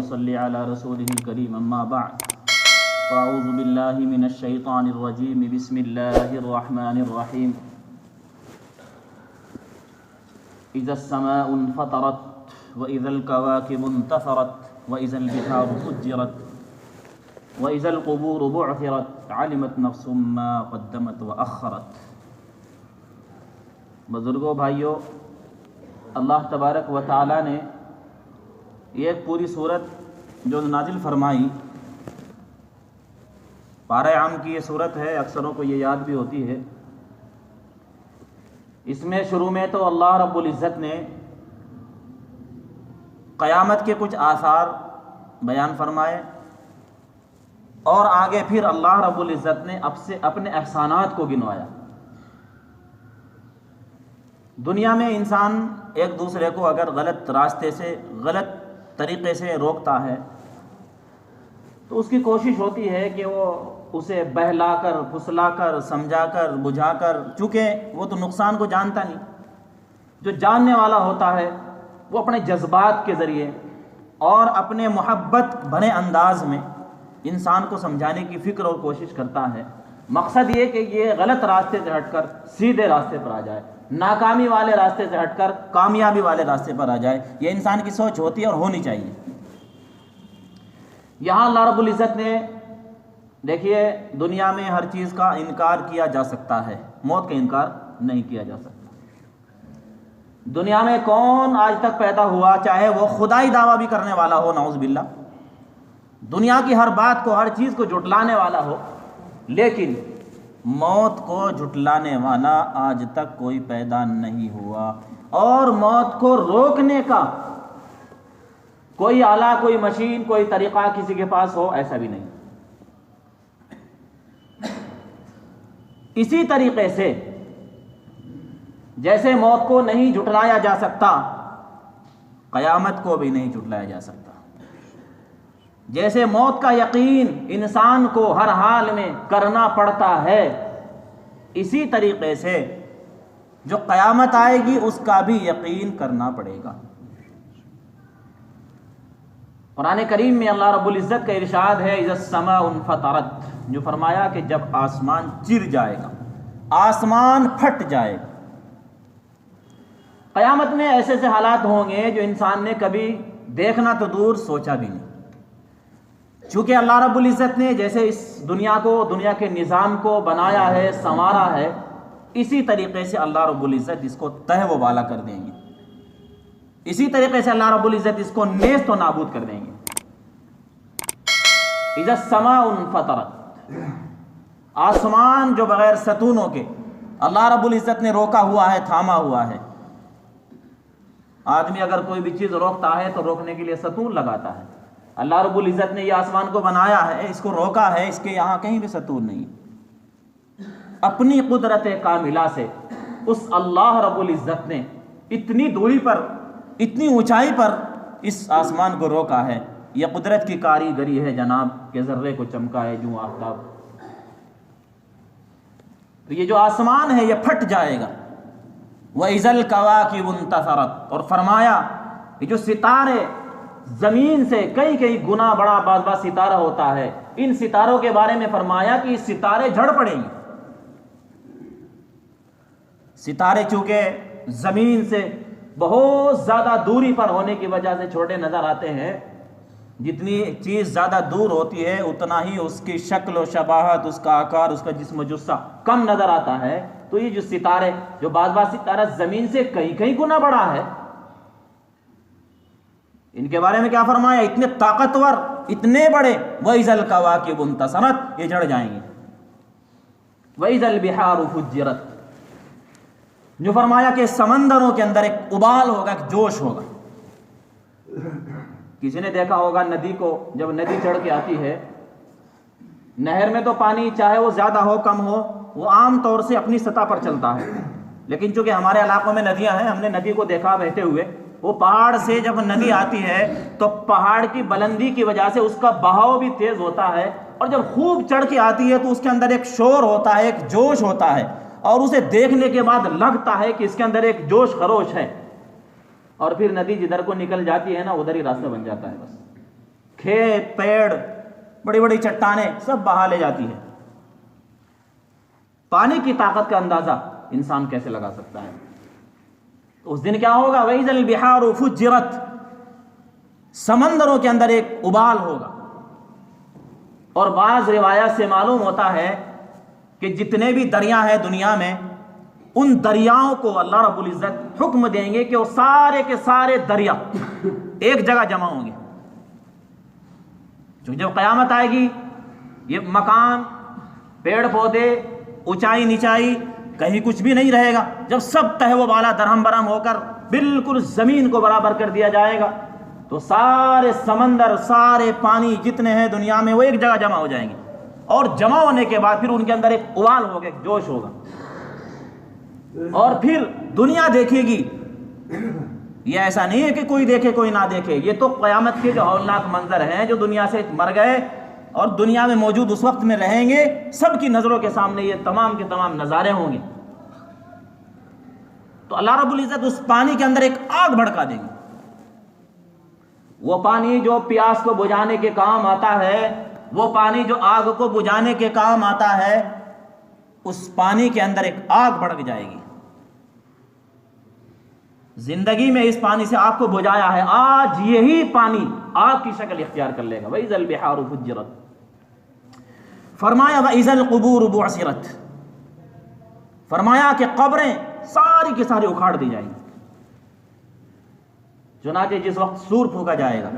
सल्लि अला रसूलिहिल करीम अम्मा बअद फ़अऊज़ु बिल्लाहि मिनश शैतानिर रजीम बिस्मिल्लाहिर रहमानिर रहीम इज़स समाउ फ़तरत व इज़ल कवाकिबु इंतफ़रत व इज़ल बिहारु फ़ुज्जिरत व इज़ल क़ुबूरु बु'थिरत अलिमत नफ़्सुम मा क़द्दमत व अख़रत। बुज़ुर्गों, भाइयों, अल्लाह तबारक व तआला ने एक पूरी सूरत जो नाजिल फरमाई, पारे आम की ये सूरत है, अक्सरों को ये याद भी होती है। इसमें शुरू में तो अल्लाह रब्बुल इज़्ज़त ने क़यामत के कुछ आसार बयान फरमाए और आगे फिर अल्लाह रब्बुल इज़्ज़त ने अपने एहसानात को गिनवाया। दुनिया में इंसान एक दूसरे को अगर गलत रास्ते से, गलत तरीक़े से रोकता है तो उसकी कोशिश होती है कि वो उसे बहलाकर, फुसलाकर, समझाकर, बुझाकर, चूँकि वो तो नुकसान को जानता नहीं, जो जानने वाला होता है वो अपने जज्बात के ज़रिए और अपने मोहब्बत भरे अंदाज में इंसान को समझाने की फ़िक्र और कोशिश करता है। मकसद ये कि ये गलत रास्ते से हटकर सीधे रास्ते पर आ जाए, नाकामी वाले रास्ते से हटकर कामयाबी वाले रास्ते पर आ जाए। ये इंसान की सोच होती है और होनी चाहिए। यहाँ अल्लाह रब्बुल इज़्ज़त ने, देखिए, दुनिया में हर चीज़ का इनकार किया जा सकता है, मौत का इनकार नहीं किया जा सकता। दुनिया में कौन आज तक पैदा हुआ, चाहे वो खुदाई दावा भी करने वाला हो, नाउज़ बिल्लाह, दुनिया की हर बात को, हर चीज़ को झुटलाने वाला हो, लेकिन मौत को झुटलाने वाला आज तक कोई पैदा नहीं हुआ। और मौत को रोकने का कोई आला, कोई मशीन, कोई तरीक़ा किसी के पास हो, ऐसा भी नहीं। इसी तरीक़े से जैसे मौत को नहीं झुटलाया जा सकता, क़यामत को भी नहीं झुटलाया जा सकता। जैसे मौत का यकीन इंसान को हर हाल में करना पड़ता है, इसी तरीक़े से जो क़यामत आएगी उसका भी यकीन करना पड़ेगा। कुरान करीम में अल्लाह रब्बुल इज़्ज़त का इरशाद है, इज़स समाउ फ़तरत, जो फरमाया कि जब आसमान चिर जाएगा, आसमान फट जाएगा। क़यामत में ऐसे ऐसे हालात होंगे जो इंसान ने कभी देखना तो दूर, सोचा भी नहीं। चूँकि अल्लाह रब्बुल इज़्ज़त ने जैसे इस दुनिया को, दुनिया के निज़ाम को बनाया है, संवारा है, इसी तरीक़े से अल्लाह रब्बुल इज़्ज़त इसको तह व बाला कर देंगे। इसी तरीक़े से अल्लाह रब्बुल इज़्ज़त इसको नेस्त व नाबूद कर देंगे। इज़स समाउ फ़तरत, आसमान जो बग़ैर सतूनों के अल्लाह रब्बुल इज़्ज़त ने रोका हुआ है, थामा हुआ है। आदमी अगर कोई भी चीज़ रोकता है तो रोकने के लिए सतून लगाता है। अल्लाह रब्बुल इज़्ज़त ने ये आसमान को बनाया है, इसको रोका है, इसके यहाँ कहीं भी सतून नहीं। अपनी कुदरत कामिला से उस अल्लाह रब्बुल इज़्ज़त ने इतनी दूरी पर, इतनी ऊंचाई पर इस आसमान को रोका है। यह कुदरत की कारीगरी है जनाब, के ज़र्रे को चमकाए जूं आफ़ताब। तो ये जो आसमान है ये फट जाएगा। व इज़ल कवाकिबु इंतफ़रत, और फरमाया ये जो सितारे ज़मीन से कई कई गुना बड़ा बाज़ सितारा होता है, इन सितारों के बारे में फरमाया कि सितारे झड़ पड़ेंगे। सितारे चूँकि ज़मीन से बहुत ज़्यादा दूरी पर होने की वजह से छोटे नज़र आते हैं, जितनी चीज़ ज़्यादा दूर होती है उतना ही उसकी शक्ल व शबाहत, उसका आकार, उसका जिस्म जुस्सा कम नज़र आता है। तो ये जो सितारे, जो बाज़ सितारा ज़मीन से कई कई गुना बड़ा है, इनके बारे में क्या फरमाया, इतने ताकतवर, इतने बड़े, वइज़ल कवाकिबु इंतसरत, ये झड़ जाएंगे। वइज़ल बिहारु फुज्जिरत, जो फरमाया कि समंदरों के अंदर एक उबाल होगा, एक जोश होगा। किसी ने देखा होगा नदी को, जब नदी चढ़ के आती है, नहर में तो पानी चाहे वो ज़्यादा हो कम हो, वो आम तौर से अपनी सतह पर चलता है। लेकिन चूँकि हमारे इलाकों में नदियाँ हैं, हमने नदी को देखा बहते हुए। वो पहाड़ से जब नदी आती है तो पहाड़ की बुलंदी की वजह से उसका बहाव भी तेज़ होता है, और जब खूब चढ़ के आती है तो उसके अंदर एक शोर होता है, एक जोश होता है, और उसे देखने के बाद लगता है कि इसके अंदर एक जोश खरोश है। और फिर नदी जिधर को निकल जाती है ना, उधर ही रास्ता बन जाता है बस। खेत, पेड़, बड़ी बड़ी चट्टानें सब बहा ले जाती है। पानी की ताकत का अंदाजा इंसान कैसे लगा सकता है? तो उस दिन क्या होगा? वइज़ल बिहारु फुज्जिरत, समंदरों के अंदर एक उबाल होगा। और बाज़ रिवायत से मालूम होता है कि जितने भी दरिया हैं दुनिया में, उन दरियाओं को अल्लाह रब्बुल इज़्ज़त हुक्म देंगे कि वो सारे के सारे दरिया एक जगह जमा होंगे। क्योंकि जब क़यामत आएगी, ये मकान, पेड़ पौधे, ऊंचाई नीचाई, कहीं कुछ भी नहीं रहेगा। जब सब तह व बाला दरहम बरहम होकर बिल्कुल ज़मीन को बराबर कर दिया जाएगा, तो सारे समंदर, सारे पानी जितने हैं दुनिया में, वो एक जगह जमा हो जाएंगे। और जमा होने के बाद फिर उनके अंदर एक उबाल होगा, एक जोश होगा, और फिर दुनिया देखेगी। ये ऐसा नहीं है कि कोई देखे कोई ना देखे, ये तो क़यामत के जो हौलनाक मंजर हैं, जो दुनिया से मर गए और दुनिया में मौजूद उस वक्त में रहेंगे, सबकी नज़रों के सामने ये तमाम के तमाम नज़ारे होंगे। तो अल्लाह रब्बुल इज़्ज़त उस पानी के अंदर एक आग भड़का देंगे। वो पानी जो प्यास को बुझाने के काम आता है, वो पानी जो आग को बुझाने के काम आता है, उस पानी के अंदर एक आग भड़क जाएगी। जिंदगी में इस पानी से आग को बुझाया है, आज यही पानी आग की शक्ल इख्तियार कर लेगा। वइज़ल बिहारु फुज्जिरत, फरमाया वइज़ल क़ुबूर बुअसिरत, फरमाया कि कब्रें सारी की सारी उखाड़ दी जाएंगी। चुनाचे जिस वक्त सूर फूका जाएगा,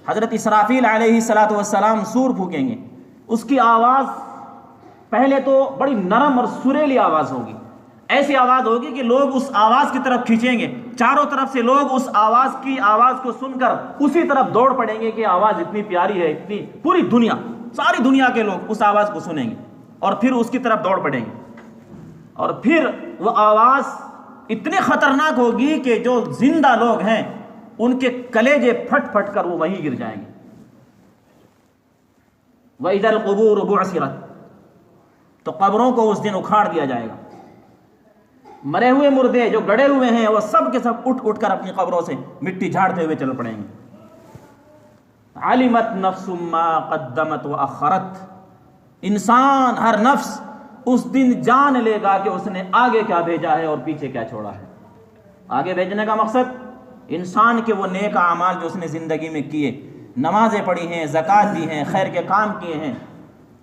हजरत इसराफील अलैहिस्सलातु वस्सलाम सूर फूकेंगे, उसकी आवाज़ पहले तो बड़ी नरम और सुरीली आवाज़ होगी। ऐसी आवाज़ होगी कि लोग उस आवाज़ की तरफ खींचेंगे, चारों तरफ से लोग उस आवाज़ को सुनकर उसी तरफ दौड़ पड़ेंगे कि आवाज़ इतनी प्यारी है, इतनी, पूरी दुनिया, सारी दुनिया के लोग उस आवाज़ को सुनेंगे और फिर उसकी तरफ दौड़ पड़ेंगे। और फिर वो आवाज़ इतनी ख़तरनाक होगी कि जो जिंदा लोग हैं उनके कलेजे फट फट कर वो वहीं गिर जाएंगे। वइज़ल क़ुबूर बुअसिरत, तो कब्रों को उस दिन उखाड़ दिया जाएगा। मरे हुए मुर्दे जो गड़े हुए हैं, वो सब के सब उठ उठ कर अपनी कब्रों से मिट्टी झाड़ते हुए चल पड़ेंगे। अलिमत नफ्सुम मा क़द्दमत व अख़रत, इंसान, हर नफ्स उस दिन जान लेगा कि उसने आगे क्या भेजा है और पीछे क्या छोड़ा है। आगे भेजने का मकसद इंसान के वो नेक आमाल जो उसने ज़िंदगी में किए, नमाज़ें पढ़ी हैं, ज़कात दी हैं, खैर के काम किए हैं,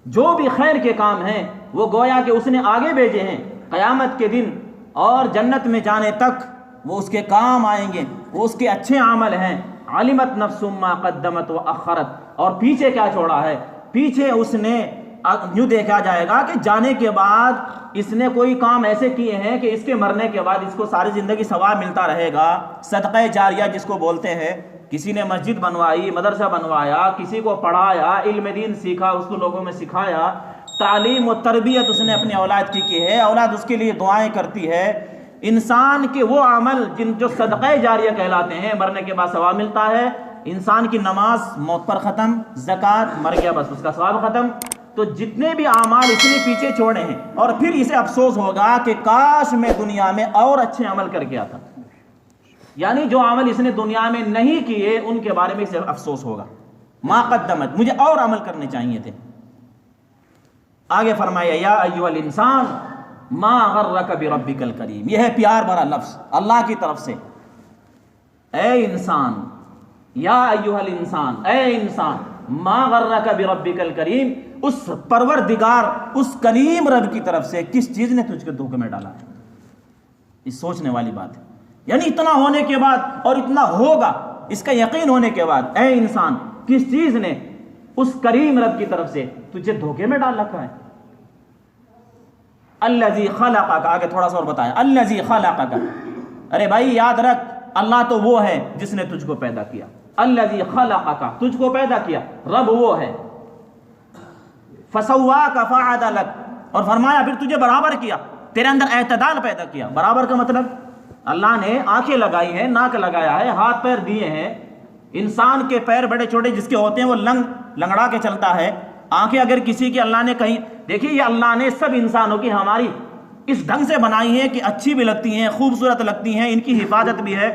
जो भी खैर के काम हैं वो गोया कि उसने आगे भेजे हैं। क़यामत के दिन और जन्नत में जाने तक वो उसके काम आएंगे, वो उसके अच्छे अमल हैं। अलिमत नफ्सुम मा क़द्दमत व अख़रत, और पीछे क्या छोड़ा है, पीछे उसने यूँ देखा जाएगा कि जाने के बाद इसने कोई काम ऐसे किए हैं कि इसके मरने के बाद इसको सारी ज़िंदगी सवाब मिलता रहेगा। सदक़े जारिया जिसको बोलते हैं, किसी ने मस्जिद बनवाई, मदरसा बनवाया, किसी को पढ़ाया, इल्म दीन सीखा, उसको लोगों में सिखाया, तालीम और तरबियत उसने अपनी औलाद की है, औलाद उसके लिए दुआएं करती है। इंसान के वो अमल जो सदक़े जारिया कहलाते हैं, मरने के बाद सवाब मिलता है। इंसान की नमाज मौत पर ख़त्म, ज़कात मर गया बस उसका सवाब ख़त्म। तो जितने भी अमाल इसने पीछे छोड़े हैं, और फिर इसे अफसोस होगा कि काश मैं दुनिया में और अच्छे अमल करके आता, यानी जो अमल इसने दुनिया में नहीं किए उनके बारे में इसे अफसोस होगा। मा क़द्दमत, मुझे और अमल करने चाहिए थे। आगे फरमाया या अय्युहल इंसान मा गर्रक बिरब्बिकल करीम, यह है प्यार भरा लफ्ज़ अल्लाह की तरफ से। ए इंसान, या अय्युहल इंसान, ए इंसान, मा गर्रक बिरब्बिकल करीम, उस परवरदिगार, उस करीम रब की तरफ से किस चीज़ ने तुझको धोखे में डाला है। इस सोचने वाली बात है। यानी इतना होने के बाद और इतना होगा इसका यकीन होने के बाद, ए इंसान, किस चीज़ ने उस करीम रब की तरफ से तुझे धोखे में डाल रखा है। अल्लज़ी खलक़क, आगे थोड़ा सा और बताया, अल्लज़ी खलक़क, अरे भाई याद रख, अल्लाह तो वो है जिसने तुझको पैदा किया। अल्लज़ी खलक़क, तुझको पैदा किया, रब वो है। फसव्वाक फ़अदलक, और फरमाया फिर तुझे बराबर किया, तेरे अंदर एतदाल पैदा किया। बराबर का मतलब अल्लाह ने आंखें लगाई हैं, नाक लगाया है, हाथ पैर दिए हैं। इंसान के पैर बड़े छोटे जिसके होते हैं वो लंगड़ा के चलता है। आंखें अगर किसी की अल्लाह ने कहीं, देखिए ये अल्लाह ने सब इंसानों की हमारी इस ढंग से बनाई है कि अच्छी भी लगती हैं, खूबसूरत लगती हैं, इनकी हिफाजत भी है।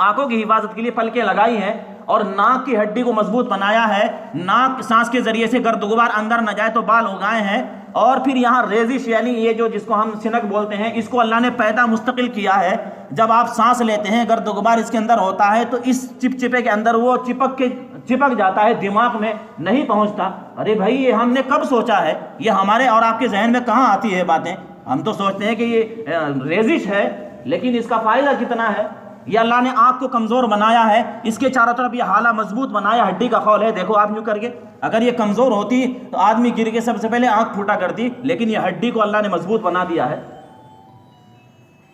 आंखों की हिफाजत के लिए पलकें लगाई हैं, और नाक की हड्डी को मजबूत बनाया है, नाक सांस के जरिए से गर्द गुबार अंदर न जाए तो बाल उगाए हैं, और फिर यहाँ रेजिश यानी ये जो जिसको हम सिनक बोलते हैं, इसको अल्लाह ने पैदा मुस्तकिल किया है। जब आप सांस लेते हैं गर्द गुबार इसके अंदर होता है तो इस चिपचिपे के अंदर वो चिपक जाता है, दिमाग में नहीं पहुंचता। अरे भाई ये हमने कब सोचा है, ये हमारे और आपके जहन में कहाँ आती है बातें। हम तो सोचते हैं कि ये रेजिश है, लेकिन इसका फायदा कितना है। ये अल्लाह ने आँख को कमज़ोर बनाया है, इसके चारों तरफ ये हाला मजबूत बनाया, हड्डी का खौल है। देखो आप यूँ करके, अगर ये कमज़ोर होती तो आदमी गिर के सबसे पहले आँख फूटा करती, लेकिन ये हड्डी को अल्लाह ने मजबूत बना दिया है।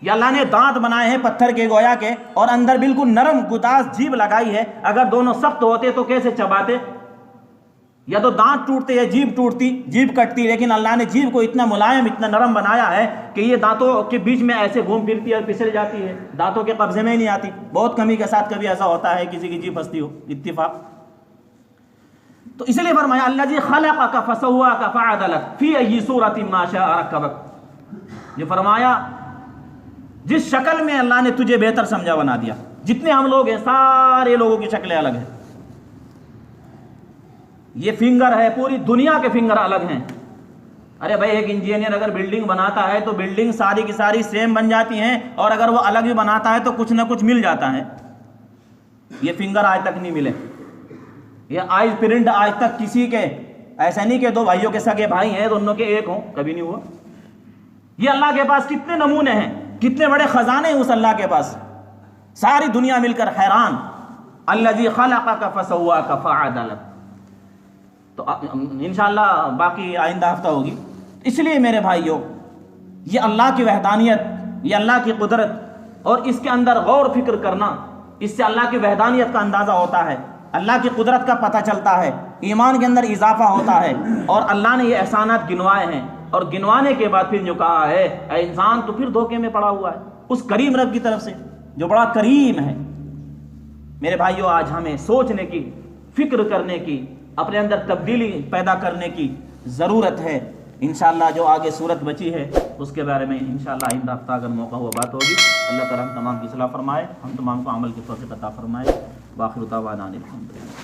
ये अल्लाह ने दांत बनाए हैं पत्थर के गोया के, और अंदर बिल्कुल नरम गुदास जीभ लगाई है। अगर दोनों सख्त होते तो कैसे चबाते, या तो दांत टूटते या जीभ टूटती, जीभ कटती, लेकिन अल्लाह ने जीभ को इतना मुलायम, इतना नरम बनाया है कि ये दांतों के बीच में ऐसे घूम फिरती है और फिसल जाती है, दांतों के कब्जे में ही नहीं आती। बहुत कमी के साथ कभी ऐसा होता है किसी की जीभ फंसती हो, इत्तिफाक। तो इसलिए फरमाया अल्लाज़ी खलक़का फसव्वाका फ़अदलक फ़ी अय्यि सूरतिन मा शाअ रक्कबक। ये फरमाया जिस शक्ल में अल्लाह ने तुझे बेहतर समझा बना दिया। जितने हम लोग हैं सारे लोगों की शक्लें अलग हैं। ये फिंगर है, पूरी दुनिया के फिंगर अलग हैं। अरे भाई एक इंजीनियर अगर बिल्डिंग बनाता है तो बिल्डिंग सारी की सारी सेम बन जाती हैं, और अगर वो अलग भी बनाता है तो कुछ ना कुछ मिल जाता है। ये फिंगर आज तक नहीं मिले, ये आइज प्रिंट आज तक किसी के, ऐसा नहीं कि दो भाइयों के सगे भाई हैं दोनों के एक हों, कभी नहीं हुआ। ये अल्लाह के पास कितने नमूने हैं, कितने बड़े खजाने हैं उस अल्लाह के पास, सारी दुनिया मिलकर हैरान। अल्लाज़ी खलक़का फसव्वाका फ़अदलक। तो इंशाअल्लाह बाकी आइंदा हफ्ता होगी। इसलिए मेरे भाइयों, ये अल्लाह की वहदानियत, ये अल्लाह की कुदरत, और इसके अंदर गौर फिक्र करना, इससे अल्लाह की वहदानियत का अंदाज़ा होता है, अल्लाह की कुदरत का पता चलता है, ईमान के अंदर इजाफा होता है। और अल्लाह ने ये एहसानात गिनवाए हैं, और गिनवाने के बाद फिर जो कहा है ऐ इंसान तो फिर धोखे में पड़ा हुआ है उस करीम रब की तरफ से जो बड़ा करीम है। मेरे भाइयों, आज हमें सोचने की, फिक्र करने की, अपने अंदर तब्दीली पैदा करने की ज़रूरत है। इंशाअल्लाह जो आगे सूरत बची है उसके बारे में इंशाअल्लाह आइंदा हफ्ता अगर मौका हुआ बात होगी। अल्लाह ताला हम तमाम की सलाह फरमाए, हम तमाम को अमल की तौफीक अता फरमाए। वाखिर दावाना अनिल हम्दुलिल्लाह।